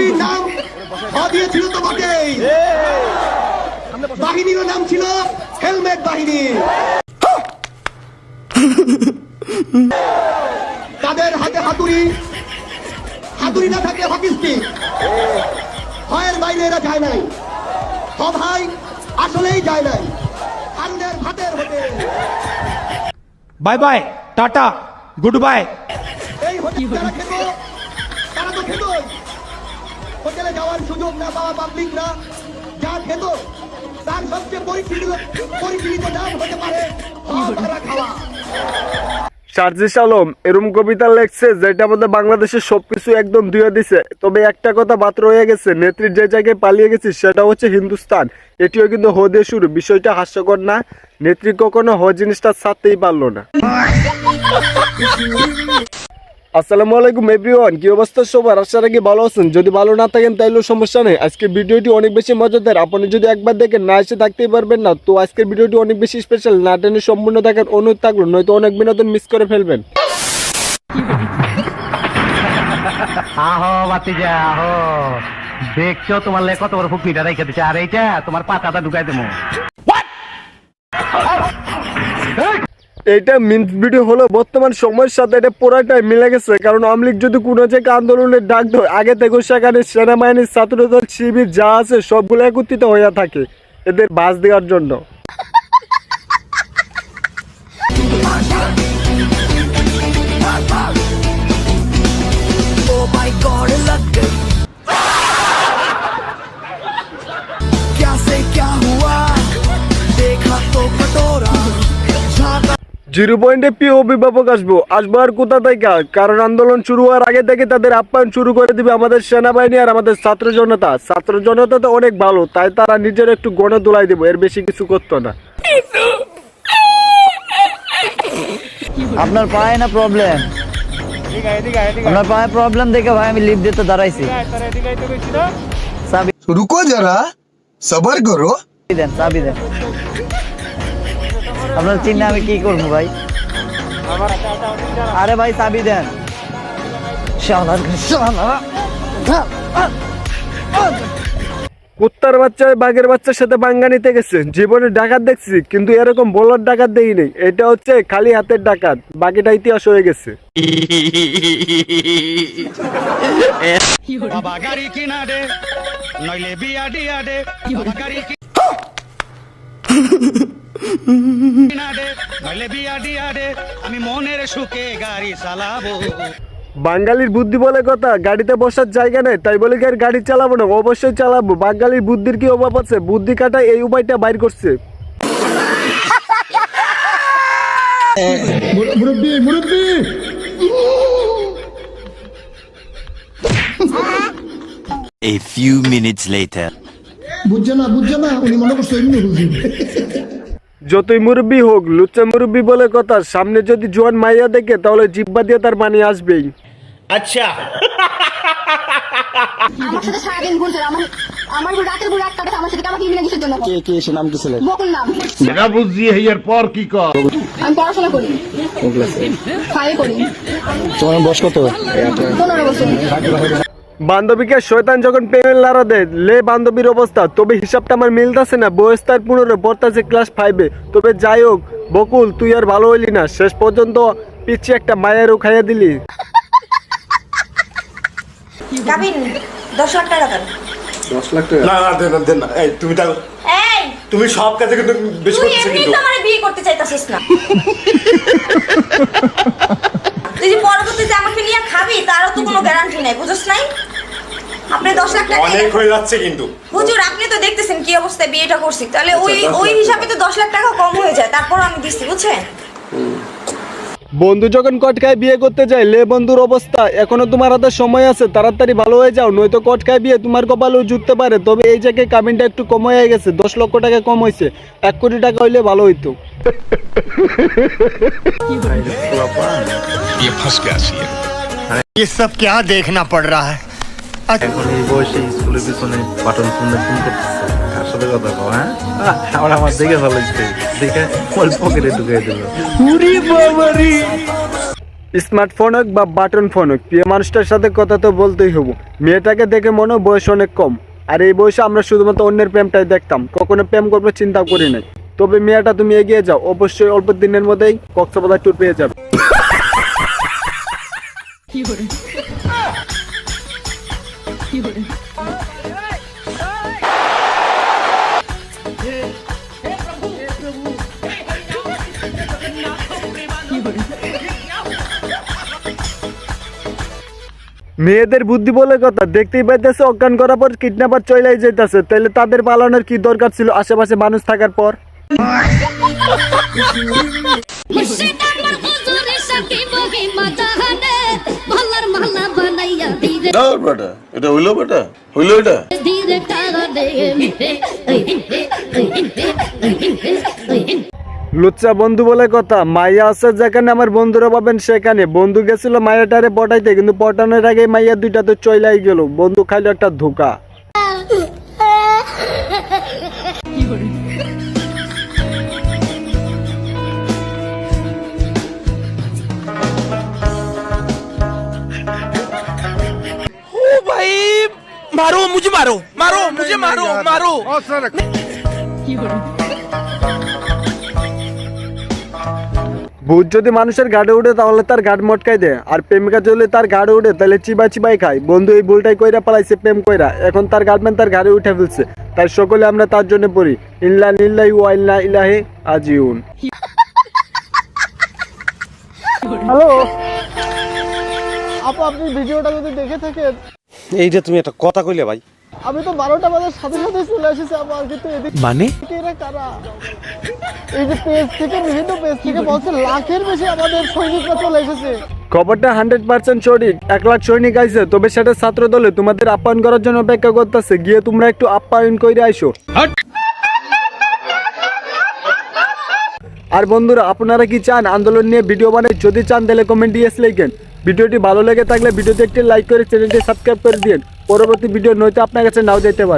বাহিনীর নাম দিয়েছিল তো বটেই, বাহিনীর নাম ছিল হেলমেট বাহিনী। তাদের হাতে হাতুড়ি, হাতুড়ি না থাকলে হকি স্টিক, ভয়ের বাইরে এরা যায় নাই। ভাই আসলেই যায় নাই, হারুনের ভাতের hotel. Bye bye, tata, good bye. এই হোটেল যারা খেত তারা তো খেতই, হোটেলে যাওয়ার সুযোগ না পাওয়া পাবলিকরা যা খেত তার সবচেয়ে পরিচালিত নাম হতে পারে খাওয়া। সার্জিস আলম এরকম কবিতা লেখছে যেটা আমাদের বাংলাদেশের সবকিছু একদম ধুয়ে দিছে। তবে একটা কথা বাদ রয়ে গেছে, নেত্রীর যে জায়গায় পালিয়ে গেছে সেটা হচ্ছে হিন্দুস্তান। এটিও কিন্তু হ দিয়ে শুরু। বিষয়টা হাস্যকর না? নেত্রী কখনো হ জিনিসটা ছাড়তেই পারলো না। আসসালামু আলাইকুম এভরিওয়ান, কি অবস্থা সবার? আশা রাখি ভালো আছেন। যদি ভালো না থাকেন তাইলেও সমস্যা নেই। আজকের ভিডিওটি অনেক বেশি মজাদার। আপনি যদি একবার দেখেন না এসে থাকতেই পারবেন না। তো আজকের ভিডিওটি অনেক বেশি স্পেশাল, না টেনে সম্পূর্ণ দেখার অনুরোধ থাকলো, নয়তো অনেক বিনোদন মিস করে ফেলবেন। আহো বাতিজা আহো, দেখছো তোমার লে কত বড় ফুকনিটা রেখে দিচ্ছে, আর এইটা তোমার পাতাটা ঢুকাই দেবো। এইটা মিন্স ভিডিও হলো বর্তমান সময়ের সাথে এটা পুরাটাই মিলে গেছে। কারণ আওয়ামী লীগ যদি কোনো জায়গায় আন্দোলনের ডাক দেয়, আগে থেকে সেখানে সেনাবাহিনীর ছাত্রদল শিবির যা আছে সবগুলো একত্রিত হয়ে থাকে এদের বাস দেওয়ার জন্য। জিরো পয়েন্টে প্রিয় অভিভাবক আসবো আর কোথা থেকে? কারণ আন্দোলন শুরু হওয়ার আগে থেকে তাদের আপ্যায়ন শুরু করে দিবে আমাদের সেনাবাহিনী আর আমাদের ছাত্র জনতা। ছাত্র জনতা তো অনেক ভালো, তাই তারা নিজের একটু গণে দোলাই দেবো, এর বেশি কিছু করতো না। আপনার পায়ে না প্রবলেম? আপনার পায়ে প্রবলেম দেখে ভাই আমি লিফট দিতে দাঁড়াইছি। রুকো যারা, সবার করো। দেন চাবি দেন। আপনার চিন্তা আমি কি করবো ভাই? আরে ভাই চাবি দেন। কুত্তার বাচ্চা বাঘের বাচ্চার সাথে বাঙ্গা নিতে গেছে। জীবনে ডাকাত দেখছি, কিন্তু এরকম বলার ডাকাত দেই নেই। এটা হচ্ছে খালি হাতের ডাকাত, বাকিটা ইতিহাস হয়ে গেছে। বাবা গাড়ি কিনা দে, নইলে বিয়া দিয়া দে, বাবা গাড়ি কিনা দে, নইলে বিয়া দিয়া দে, আমি মনের সুখে গাড়ি চালাবো। বাঙালির বুদ্ধি বলে কথা, গাড়িতে বসার জায়গা নেই তাই বলে গাড়ি চালাবো না? অবশ্যই চালাবো। বাঙালির বুদ্ধির কি অভাব আছে? বুদ্ধি কাটা এই উপায়টা বাইর করছে। A few minutes later. বুঝছে না উনি মনে করছে এমনি বুঝি। যতই মুরব্বী হোক, লুচ্চা মুরব্বী বলে কথা, সামনে যদি জোয়ান মাইয়া দেখে তাহলে জিব্বা দিয়ে তার পানি আসবেই। আচ্ছা আমার সাথে সারাদিন ঘুরছে, আমার রাতের ঘুরে একটা আমার সাথে আমাকে ইমেল কিসের জন্য? কে এসে নাম কি ছেলে? বকুল নাম। না বুঝছি এর পর কি কর? আমি পড়াশোনা করি, কোন ক্লাসে? 5 করি। তোমার বয়স কত? 15 বছর। বান্ধবীকে শয়তান যখন প্রেমের লাড়া দেয়, লে বান্ধবীর অবস্থা। তবে হিসাবটা আমার মিলতেছে না। বয়স তার 15, পড়তাছে ক্লাস 5-এ। তবে যাই হোক বকুল, তুই আর ভালো হইলি না। শেষ পর্যন্ত পিছিয়ে একটা মায়েরও খাইয়া দিলি। গাবিন 10 লাখ টাকা দেন। 10 লাখ টাকা? না না দেন না। এই তুমি তাও এই তুমি সব কাজে কিন্তু বেশি তুই করতেছ এমনি কিন্তু। তো আমারে বিয়ে করতে চাইতাছিস না। তুই যে পরবর্তীতে আমাকে নিয়ে খাবি তারও তো কোনো গ্যারান্টি নাই, বুঝছ নাই? আপনি 10 লাখ টাকা অনেক হয়ে যাচ্ছে কিন্তু। হুজুর, আপনি তো দেখতেছেন কি অবস্থায় বিয়েটা করছি, তাহলে ওই হিসাবে তো 10 লাখ টাকা কম হয়ে যায়। তারপর আমি দিচ্ছি, বুঝছেন? বন্ধু যখন কটকায় বিয়ে করতে যায়, লে বন্ধুর অবস্থা। এখনো তোমার হাতে সময় আছে, তাড়াতাড়ি ভালো হয়ে যাও, নয়তো কটকায় বিয়ে তোমার কপালেও জুটতে পারে। তবে এই জায়গায় কামিনটা একটু কম হয়ে গেছে, 10 লক্ষ টাকা কম হয়েছে। 1 কোটি টাকা হইলে ভালো হইতো। ये सब क्या देखना पड़ रहा है? এখন এই বয়সে স্কুলের পিছনে বাটন ফোন করতেছে। কার সাথে কথা কও? হ্যাঁ, আমার দেখে ভালো লাগছে, দেখে মোবাইল পকেটে ঢুকিয়ে দিল। স্মার্টফোন হোক বা বাটন ফোন হোক, প্রিয় মানুষটার সাথে কথা তো বলতেই হবো। মেয়েটাকে দেখে মনে হয় বয়স অনেক কম, আর এই বয়সে আমরা শুধুমাত্র অন্যের প্রেমটাই দেখতাম, কখনো প্রেম করবো চিন্তা করি নাই। তবে মেয়েটা তুমি এগিয়ে যাও, অবশ্যই অল্প দিনের মধ্যেই কক্সবাজার ট্যুর পেয়ে যাবে। মেয়েদের বুদ্ধি বলে কথা, দেখতেই পাইতেছে অজ্ঞান করার পর কিডন্যাপার চলেই যাইতেছে, তাহলে তাদের পালানোর কি দরকার ছিল আশেপাশে মানুষ থাকার পর? এটা হইলো বেটা, হইলো এটা। লুচ্চা বন্ধু বলে কথা, মাইয়া আছে যেখানে আমার বন্ধুরা পাবেন সেখানে। বন্ধু গেছিল মাইয়াটারে পটাইতে, কিন্তু পটানোর আগে মাইয়া দুইটা তো চইলাই গেল, বন্ধু খাইলো একটা ধোকা। मारो मुझे, मारो मारो मुझे, मारो मारो। ভূত যদি মানুষের গাড়ে উঠে তাহলে তার গাড় মটকাই দেয়, আর প্রেমিকা যদি তার গাড়ে উঠে তাহলে চিবাই চিবাই খায়। বন্ধু এই ভুলটাই কইরা পালাইছে প্রেম কইরা, এখন তার গার্লফ্রেন্ড তার গাড়ি উঠে ফেলছে। তাই সকলে আমরা তার জন্য পড়ি ইল্লা লিল্লাহি ওয়া ইন্না ইলাইহি রাজিউন। হ্যালো আপু, আপনি ভিডিওটা যদি দেখে থাকেন, এইটা তুমি একটা কথা কইলে ভাই, আমি তো 12টা বাজার সাথে সাথে চলে এসেছি আমার, কিন্তু এদিকে মানে এরা কারা? এই যে পেজ থেকে, বিভিন্ন পেজ থেকে বলছে লাখের বেশি আমাদের সৈনিকরা চলে এসেছে। খবরটা 100% সঠিক, 1 লাখ সৈনিক আইছে, তবে সেটা ছাত্র দলে তোমাদের আপ্যায়ন করার জন্য অপেক্ষা করতেছে, গিয়ে তোমরা একটু আপ্যায়ন করে আইসো। আর বন্ধুরা, আপনারা কি চান আন্দোলন নিয়ে ভিডিও বানাই? যদি চান তাহলে কমেন্ট দিয়ে লিখেন। ভিডিওটি ভালো লেগে থাকলে ভিডিওতে একটি লাইক করে চ্যানেলটি সাবস্ক্রাইব করে দিন। পরবর্তী ভিডিও নয়তো আপনার কাছে নাও যেতে পারে।